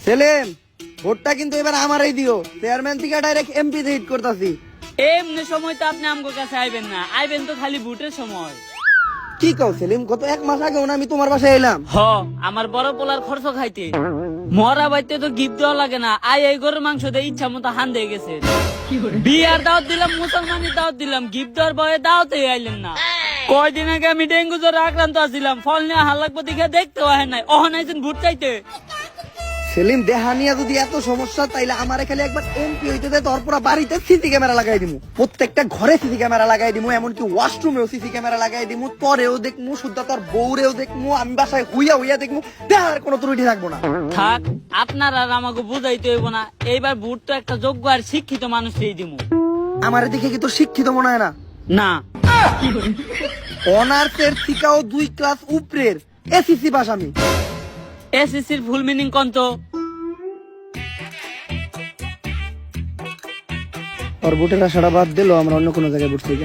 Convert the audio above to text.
সেলিম, ভোটটা কিন্তু এবার আমারই দিও। চেয়ারম্যান থেকে ডাইরেক্ট এমপি তে হিট করতাছি। এমনি সময় তো আপনি আমগো কাছে আইবেন না, আইবেন তো খালি ভোটের সময়। কি কও সেলিম, গত 1 মাস আগেও না আমি তোমার বাসায় এলাম। হ, আমার বড় পোলার খরচ খাইতে মরা বাইতে তো গিফট দেওয়া লাগে না, এই গরুর মাংস দিয়ে ইচ্ছা মতো হান দিয়ে গেছে। বিয়ার দাওয়াত দিলাম, মুসলমানের দাওয়াত দিলাম, গিফট দেওয়ার ভয়ে দাওয়াতে আইলেন না। কয়দিন আগে আমি ডেঙ্গু জ্বরে আক্রান্ত আছিলাম, ফল নিয়ে হাল লাগবো দেখে দেখতেও হয় নাই, অহন আইছেন ভোট চাইতে। সেলিম, দেহা নিয়ে যদি এত সমস্যা তাইলে আমারে খালি একবার এমপি হইতে দে, তারপর বাড়িতে সিসি ক্যামেরা লাগাই দিমু। প্রত্যেকটা ঘরে সিসি ক্যামেরা লাগাই দিমু, এমনকি ওয়াশরুমেও সিসি ক্যামেরা লাগাই দিমু। তোরেও দেখমু, শুদ্ধ তোর বউরেও দেখমু, আমি বাসায় হুইয়া হুইয়া দেখমু, দেহার কোনো ত্রুটি থাকবো না। থাক, আপনার আর আমাকে বুঝাইতে হইব না। এইবার ভোট তো একটা যোগ্য আর শিক্ষিত মানুষই দিমু। আমার দিকে কি তোর শিক্ষিত মনে হয় না? না, অনার্সের থিকাও 2 ক্লাস উপরের এসিসি পাস আমি। এসএসসির ফুল মিনিং কোন তো? আর ভোটের আশাটা বাদ দিলো, আমরা অন্য কোনো জায়গায় ভোট চাই।